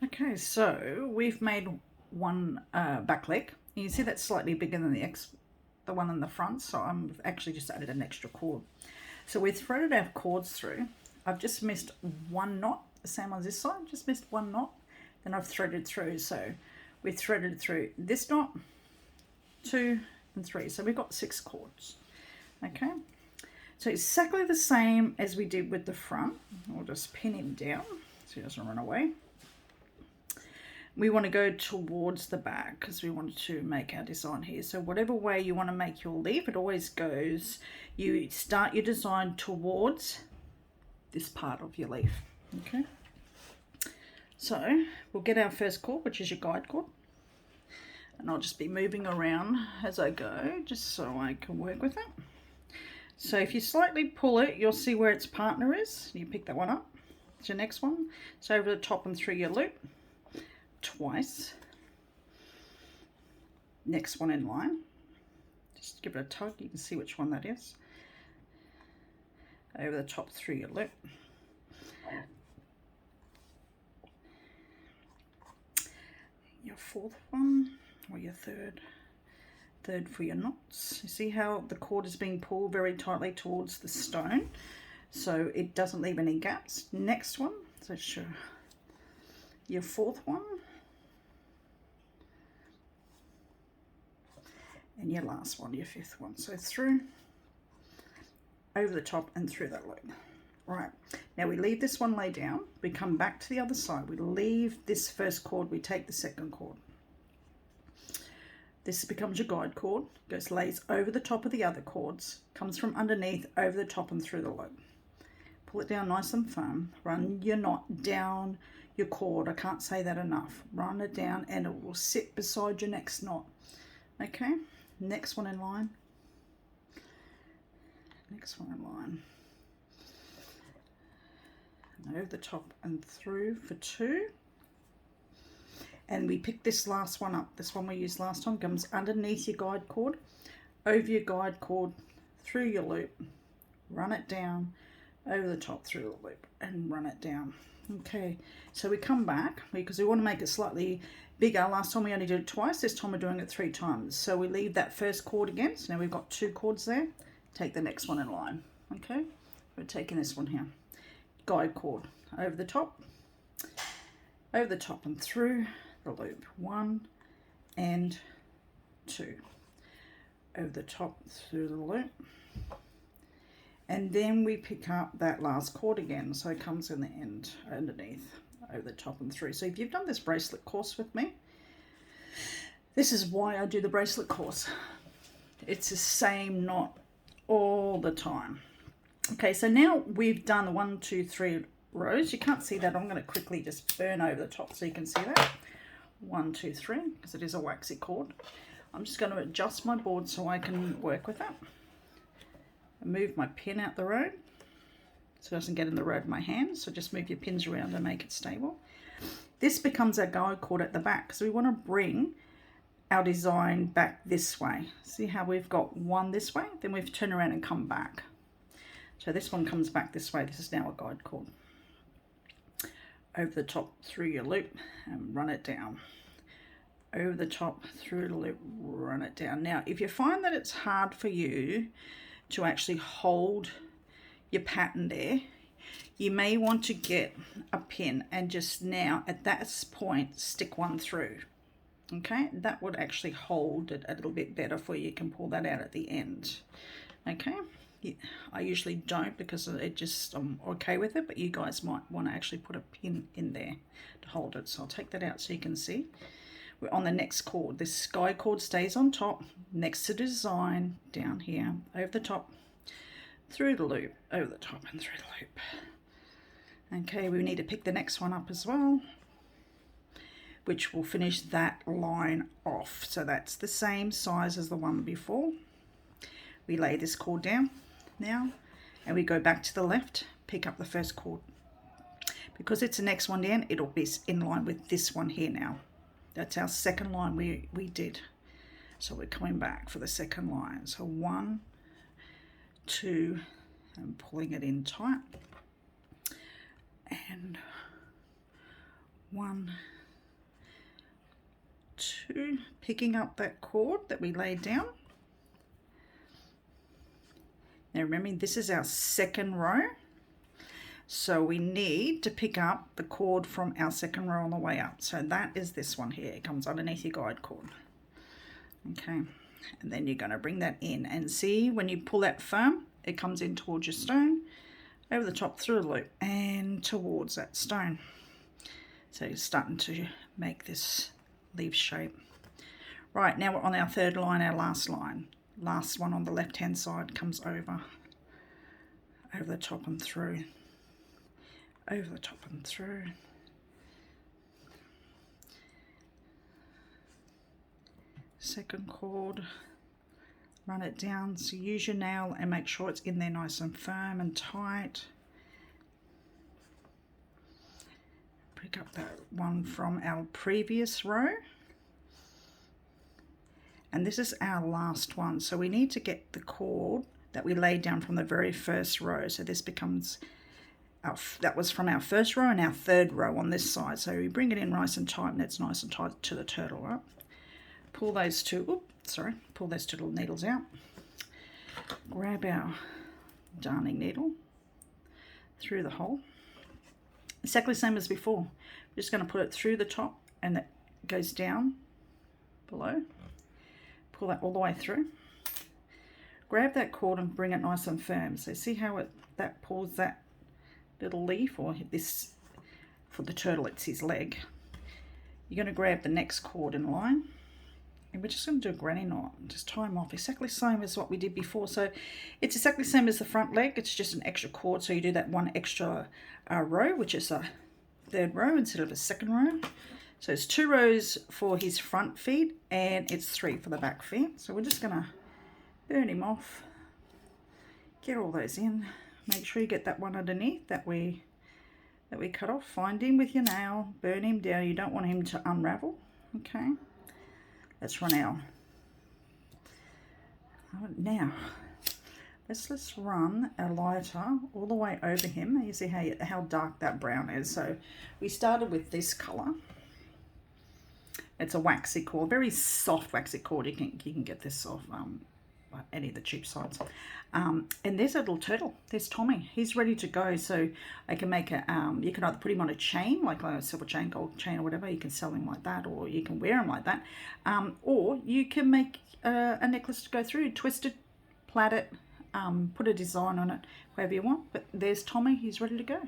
Okay, so we've made one back leg. You can see that's slightly bigger than the one in the front, so I'm actually just added an extra cord. So we threaded our cords through. I've just missed one knot, the same on this side, just missed one knot. Then I've threaded through, so we threaded through this knot, 2 and 3. So we've got 6 cords. Okay, so exactly the same as we did with the front. We'll just pin him down so he doesn't run away. We want to go towards the back because we want to make our design here. So whatever way you want to make your leaf, it always goes, you start your design towards this part of your leaf. Okay, so we'll get our first cord, which is your guide cord, and I'll just be moving around as I go just so I can work with it. So if you slightly pull it, you'll see where its partner is. You pick that one up. It's your next one. So over the top and through your loop twice. Next one in line. Just give it a tug. You can see which one that is. Over the top through your loop. Your fourth one or your third for your knots. You see how the cord is being pulled very tightly towards the stone so it doesn't leave any gaps. Next one, so sure, your fourth one and your last one, your fifth one. So through, over the top and through that loop. Right, now we leave this one lay down, we come back to the other side, we leave this first cord, we take the second cord. This becomes your guide cord, goes lays over the top of the other cords, comes from underneath, over the top and through the loop. Pull it down nice and firm, run your knot down your cord, I can't say that enough. Run it down and it will sit beside your next knot. Okay, next one in line. Next one in line. And over the top and through for 2. And we pick this last one up. This one we used last time comes underneath your guide cord, over your guide cord, through your loop, run it down, over the top through the loop and run it down. Okay, so we come back because we want to make it slightly bigger. Last time we only did it twice, this time we're doing it 3 times. So we leave that first cord again. So now we've got 2 cords there. Take the next one in line. Okay, we're taking this one here. Guide cord over the top and through the loop, 1 and 2, over the top through the loop, and then we pick up that last cord again, so it comes in the end underneath, over the top and through. So if you've done this bracelet course with me, this is why I do the bracelet course. It's the same knot all the time. Okay, so now we've done the 1, 2, 3 rows. You can't see that. I'm going to quickly just burn over the top so you can see that. 1, 2, 3, because it is a waxy cord. I'm just going to adjust my board so I can work with that. Move my pin out the road so it doesn't get in the road of my hand. So just move your pins around and make it stable. This becomes our guide cord at the back. So we want to bring our design back this way. See how we've got one this way, then we've turned around and come back. So this one comes back this way. This is now a guide cord. Over the top through your loop and run it down. Over the top through the loop, run it down. Now, if you find that it's hard for you to actually hold your pattern there, you may want to get a pin and just now at that point stick one through. Okay, that would actually hold it a little bit better for you. You can pull that out at the end. Okay, I usually don't because it just, I'm okay with it, but you guys might want to actually put a pin in there to hold it. So I'll take that out so you can see. We're on the next cord. This sky cord stays on top next to the design down here, over the top, through the loop, over the top and through the loop. Okay, we need to pick the next one up as well, which will finish that line off. So that's the same size as the one before. We lay this cord down now and we go back to the left, pick up the first cord. Because it's the next one down, it'll be in line with this one here now. That's our second line we did. So we're coming back for the second line. So 1, 2, and pulling it in tight. And 1, 2, picking up that cord that we laid down. Now remember, this is our second row, so we need to pick up the cord from our second row on the way up. So that is this one here. It comes underneath your guide cord. Okay, and then you're going to bring that in, and see when you pull that firm, it comes in towards your stone, over the top, through the loop, and towards that stone. So you're starting to make this leaf shape. Right, now we're on our third line, our last line. Last one on the left hand side comes over the top and through, over the top and through. Second cord, run it down, so use your nail and make sure it's in there nice and firm and tight. Pick up that one from our previous row. And this is our last one, so we need to get the cord that we laid down from the very first row. So this becomes that was from our first row and our third row on this side. So we bring it in nice and tight, and it's nice and tight to the turtle, right? Pull those two, pull those two little needles out. Grab our darning needle through the hole. Exactly the same as before. We're just going to put it through the top, and that goes down below. Pull that all the way through. Grab that cord and bring it nice and firm. So see how that pulls that little leaf, or this, for the turtle it's his leg. You're going to grab the next cord in line, and we're just going to do a granny knot. Just tie them off exactly the same as what we did before. So it's exactly the same as the front leg, it's just an extra cord. So you do that one extra row, which is a third row instead of a second row. So it's 2 rows for his front feet, and it's 3 for the back feet. So we're just going to burn him off, get all those in. Make sure you get that one underneath that we cut off. Find him with your nail, burn him down. You don't want him to unravel. Okay, let's run our. Now let's run a lighter all the way over him. You see how dark that brown is. So we started with this color. It's a waxy cord, very soft waxy cord. You can get this off any of the cheap sites. And there's a little turtle. There's Tommy. He's ready to go. So I can make a. You can either put him on a chain, like a silver chain, gold chain, or whatever. You can sell him like that, or you can wear him like that. Or you can make a necklace to go through, twist it, plait it, put a design on it, whatever you want. But there's Tommy. He's ready to go.